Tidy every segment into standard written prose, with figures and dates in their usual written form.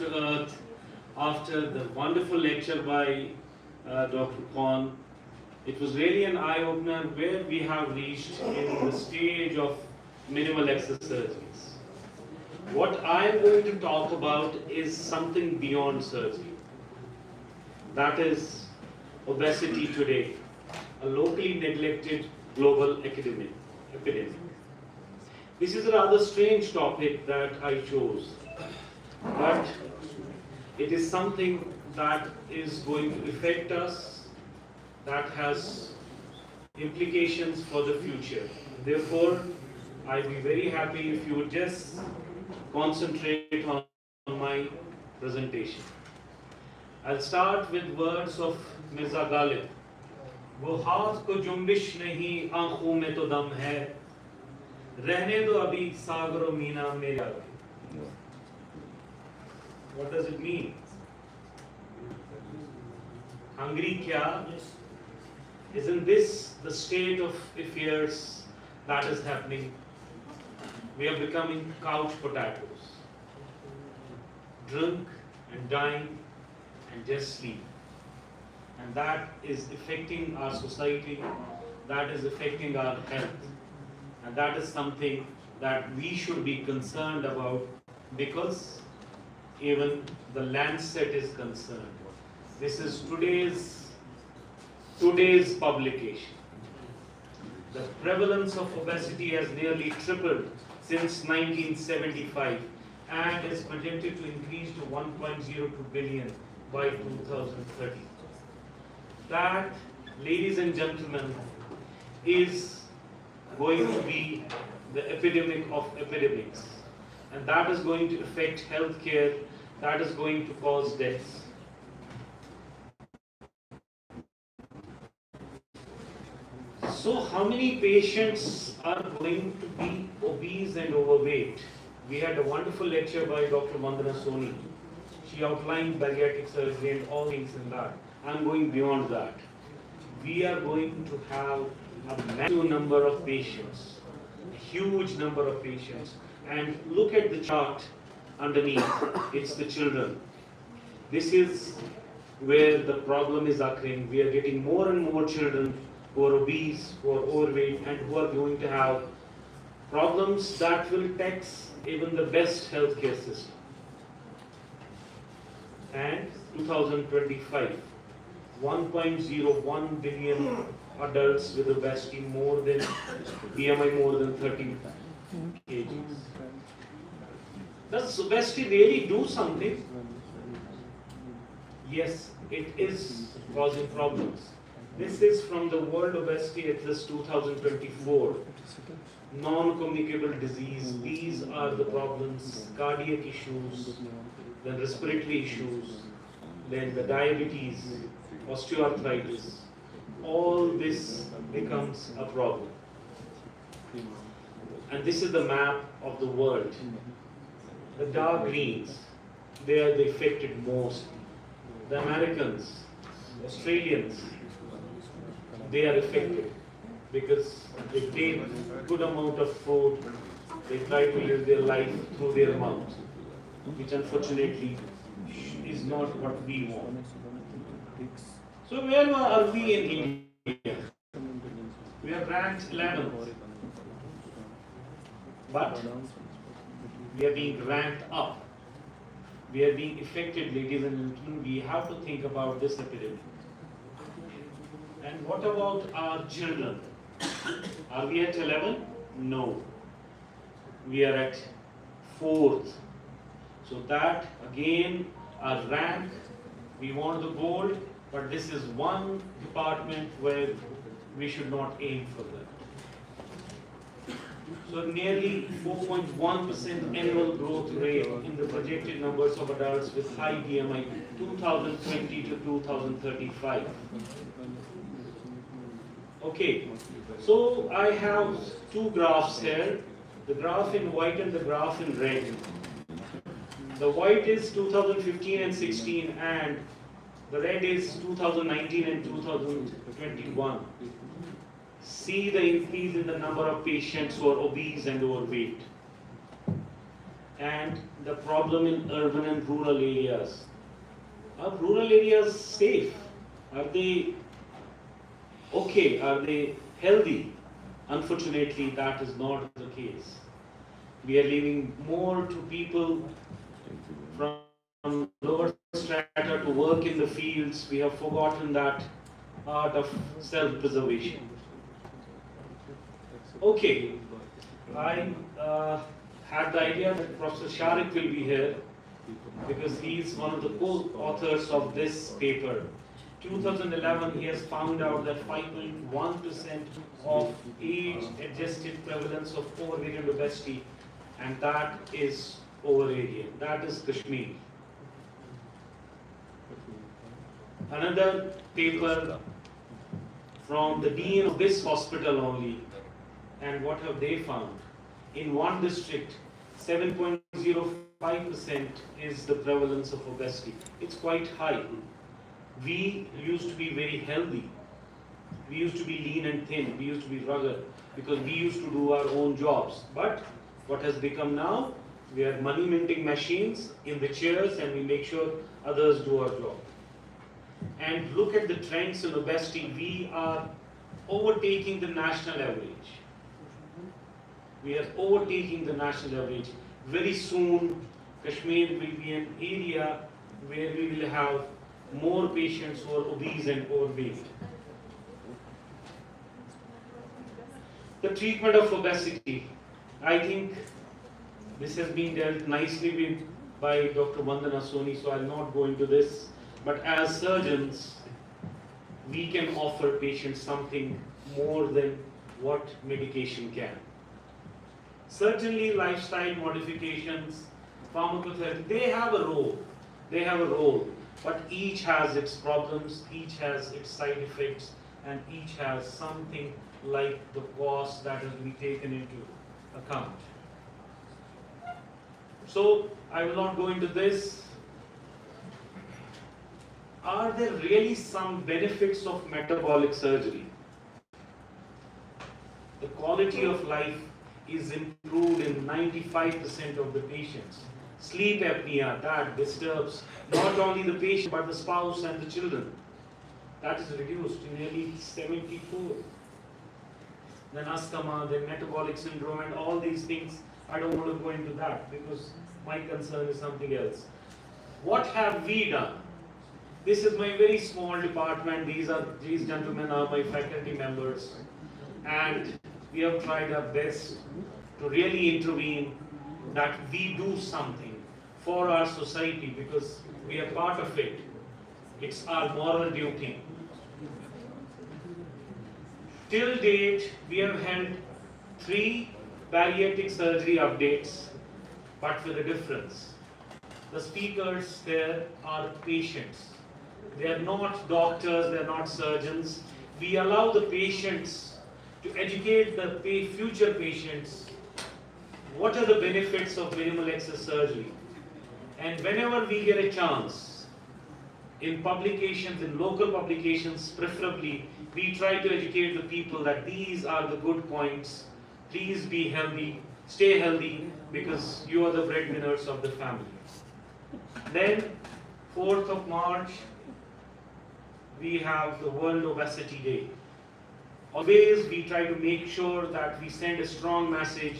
to earth after the wonderful lecture by Dr. Khan. It was really an eye-opener where we have reached in the stage of minimal exercises. What I am going to talk about is something beyond surgery. That is obesity today, a locally neglected global epidemic. This is a rather strange topic that I chose, but it is something that is going to affect us, that has implications for the future. Therefore, I'd be very happy if you would just concentrate on my presentation. I'll start with words of Mirza Ghalib. वो हाथ को जुम्बिश नहीं आंखों में तो दम है रहने दो अभी सागरो मीना मेरे आगे. What does it mean? Hungry kya? Isn't this the state of affairs that is happening? We are becoming couch potatoes, drunk and dine and just sleep. And that is affecting our society, that is affecting our health. And that is something that we should be concerned about, because even the Lancet is concerned. This is today's publication. The prevalence of obesity has nearly tripled since 1975 and is projected to increase to 1.02 billion by 2030. That, ladies and gentlemen, is going to be the epidemic of epidemics, and that is going to affect healthcare, that is going to cause deaths. So how many patients are going to be obese and overweight? We had a wonderful lecture by Dr. Vandana Soni. She outlined bariatric surgery and all things in that. I'm going beyond that. We are going to have a massive number of patients, a huge number of patients. And look at the chart underneath. It's the children. This is where the problem is occurring. We are getting more and more children who are obese, who are overweight, and who are going to have problems that will tax even the best healthcare system. And 2025, 1.01 billion adults with obesity BMI more than 30 kgs. Does obesity really do something? Yes, it is causing problems. This is from the World Obesity Atlas 2024. Non-communicable disease, these are the problems, cardiac issues, then respiratory issues, then the diabetes, osteoarthritis. All this becomes a problem. And this is the map of the world. The dark greens, they are the affected most. The Americans, Australians, they are affected because they take good amount of food, they try to live their life through their mouth, which unfortunately is not what we want. So where are we in India? We are ranked 11th, but we are being ranked up. We are being affected, ladies and gentlemen. We have to think about this epidemic. And what about our children? Are we at 11? No. We are at 4th. So that again, our rank, we want the gold, but this is one department where we should not aim for that. So nearly 4.1% annual growth rate in the projected numbers of adults with high BMI 2020 to 2035. Okay, so I have two graphs here, the graph in white and the graph in red. The white is 2015 and 16, and the red is 2019 and 2021. See the increase in the number of patients who are obese and overweight. and the problem in urban and rural areas. Are rural areas safe? Are they okay? Are they healthy? Unfortunately, that is not the case. We are leaving more to people from lower strata to work in the fields. We have forgotten that art of self-preservation. Okay, I had the idea that Professor Sharik will be here because he is one of the co-authors of this paper. 2011, he has found out that 5.1% of age-adjusted prevalence of overweight and obesity, and that is over area. That is Kashmir. Another paper from the dean of this hospital only, and what have they found? In one district, 7.05% is the prevalence of obesity. It's quite high. We used to be very healthy. We used to be lean and thin. We used to be rugged because we used to do our own jobs. But what has become now? We are money minting machines in the chairs and we make sure others do our job. And look at the trends in obesity. We are overtaking the national average. We are overtaking the national average. Very soon, Kashmir will be an area where we will have more patients who are obese and overweight. The treatment of obesity, I think this has been dealt nicely with by Dr. Vandana Soni, so I'll not go into this. But as surgeons, we can offer patients something more than what medication can. Certainly, lifestyle modifications, pharmacotherapy, they have a role. They have a role. But each has its problems, each has its side effects, and each has something like the cost that has to be taken into account. So, I will not go into this. Are there really some benefits of metabolic surgery? The quality of life is improved in 95% of the patients. Sleep apnea, that disturbs not only the patient but the spouse and the children. That is reduced to nearly 74. Then asthma, then metabolic syndrome, and all these things. I don't want to go into that because my concern is something else. What have we done? This is my very small department. These gentlemen are my faculty members, and we have tried our best to really intervene, that we do something for our society because we are part of it. It's our moral duty. Till date, we have held 3 bariatric surgery updates, but with a difference. The speakers there are patients. They are not doctors, they are not surgeons. We allow the patients to educate the future patients what are the benefits of minimal excess surgery. And whenever we get a chance, in publications, in local publications preferably, we try to educate the people that these are the good points. Please be healthy, stay healthy, because you are the breadwinners of the family. Then, 4th of March, we have the World Obesity Day. Always we try to make sure that we send a strong message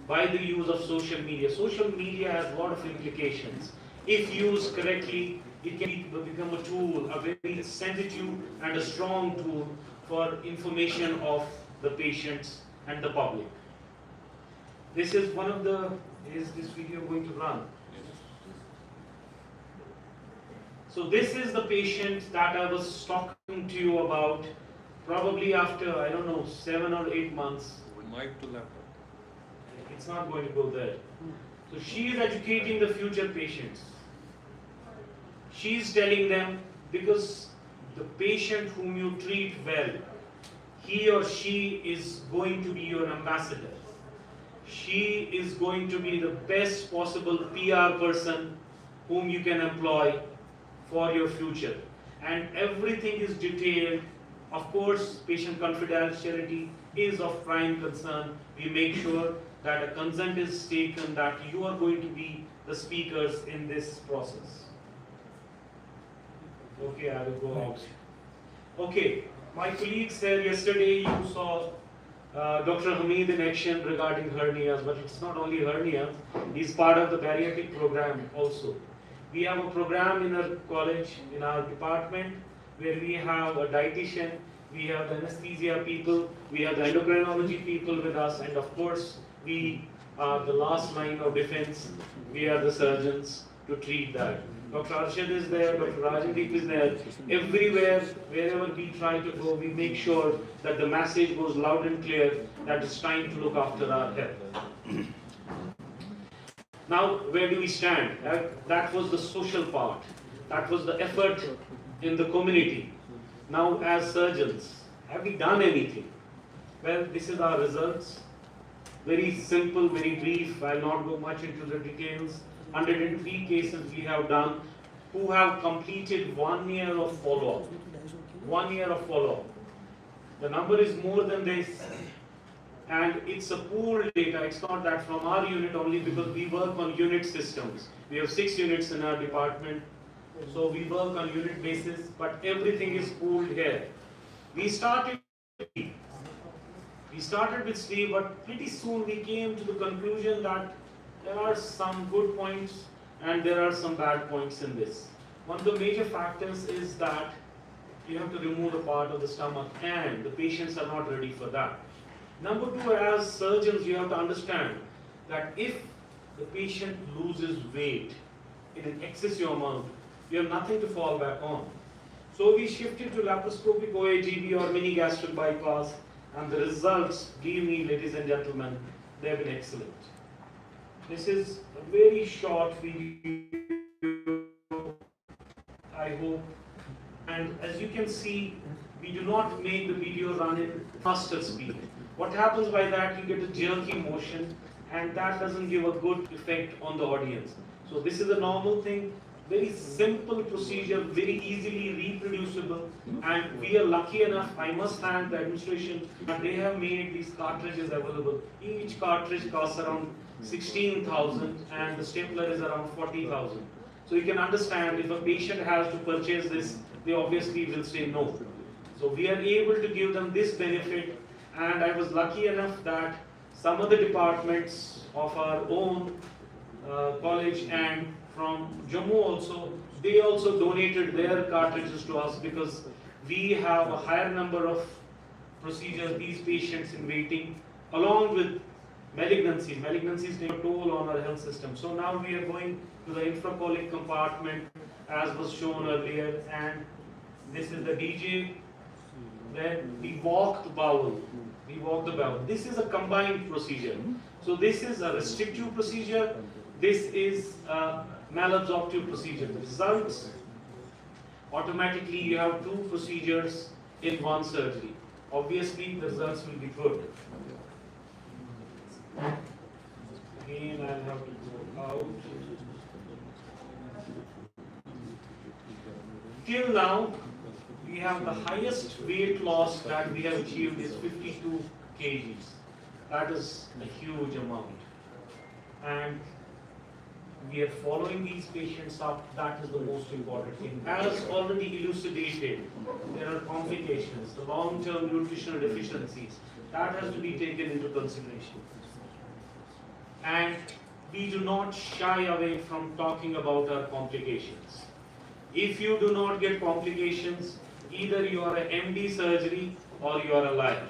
by the use of social media. Social media has a lot of implications. If used correctly, it can become a tool, a very sensitive and a strong tool for information of the patients and the public. This is one of the, is this video going to run? So this is the patient that I was talking to you about, probably after, I don't know, 7 or 8 months. Mic to laptop. It's not going to go there. So she is educating the future patients. She is telling them, because the patient whom you treat well, he or she is going to be your ambassador. She is going to be the best possible PR person whom you can employ for your future. And everything is detailed. Of course, patient confidentiality is of prime concern. We make sure that a consent is taken that you are going to be the speakers in this process. Okay, I will go out. Okay, my colleagues here yesterday you saw Dr. Hamid in action regarding hernias, but it's not only hernias, he's part of the bariatric program also. We have a program in our college, in our department, where we have a dietitian, we have the anesthesia people, we have the endocrinology people with us, and of course, we are the last line of defense. We are the surgeons to treat that. Dr. Arshad is there, Dr. Rajandeep is there. Everywhere, wherever we try to go, we make sure that the message goes loud and clear that it's time to look after our health. Now, where do we stand? That was the social part. That was the effort in the community. Now, as surgeons, have we done anything? Well, this is our results. Very simple, very brief. I'll not go much into the details. 103 cases we have done who have completed 1 year of follow-up. 1 year of follow-up. The number is more than this, and it's a pooled data. It's not that from our unit only, because we work on unit systems. We have 6 units in our department, so we work on unit basis, but everything is pooled here. We started with sleep, but pretty soon we came to the conclusion that there are some good points and there are some bad points in this. One of the major factors is that you have to remove a part of the stomach, and the patients are not ready for that. Number two, as surgeons, you have to understand that if the patient loses weight in an excessive amount, you have nothing to fall back on. So we shifted to laparoscopic OAGB or mini gastric bypass, and the results, believe me, ladies and gentlemen, they have been excellent. This is a very short video, I hope. And as you can see, we do not make the video run in faster speed. What happens by that, you get a jerky motion, and that doesn't give a good effect on the audience. So this is a normal thing, very simple procedure, very easily reproducible, and we are lucky enough, I must thank the administration, that they have made these cartridges available. Each cartridge costs around 16,000 and the stapler is around 40,000. So you can understand, if a patient has to purchase this, they obviously will say no. So we are able to give them this benefit, and I was lucky enough that some of the departments of our own college and from Jammu also, they also donated their cartridges to us, because we have a higher number of procedures, these patients in waiting, along with malignancies. Malignancies take a toll on our health system. So now we are going to the infracolic compartment, as was shown earlier, and this is the DJ. Then we walk the bowel. We walk the bowel. This is a combined procedure. So this is a restrictive procedure. This is a malabsorptive procedure. The results, automatically you have 2 procedures in 1 surgery. Obviously the results will be good. Again, I'll have to go out. Till now, we have the highest weight loss that we have achieved is 52 kgs. That is a huge amount. And we are following these patients up. That is the most important thing. As already elucidated, there are complications, the long-term nutritional deficiencies. That has to be taken into consideration. And we do not shy away from talking about our complications. If you do not get complications, either you are an MD surgery or you are a liar.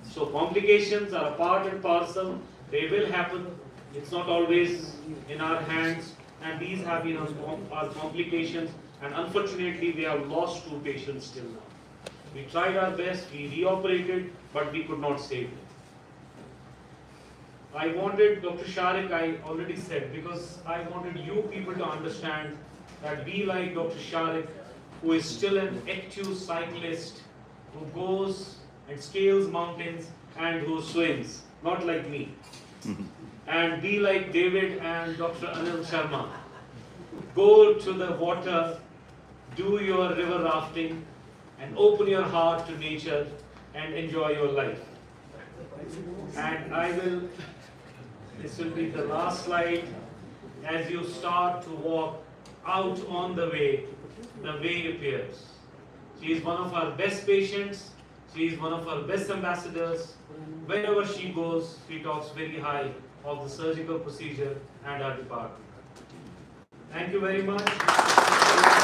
So complications are a part and parcel. They will happen. It's not always in our hands, and these have been our complications, and unfortunately we have lost 2 patients till now. We tried our best, we reoperated, but we could not save them. I wanted, Dr. Sharik, I already said, because I wanted you people to understand that we like Dr. Sharik, who is still an active cyclist, who goes and scales mountains and who swims, not like me. And be like David and Dr. Anil Sharma. Go to the water, do your river rafting, and open your heart to nature and enjoy your life. And I will This will be the last slide. As you start to walk out on the way appears. She is one of our best patients. She is one of our best ambassadors. Wherever she goes, she talks very high of the surgical procedure and our department. Thank you very much.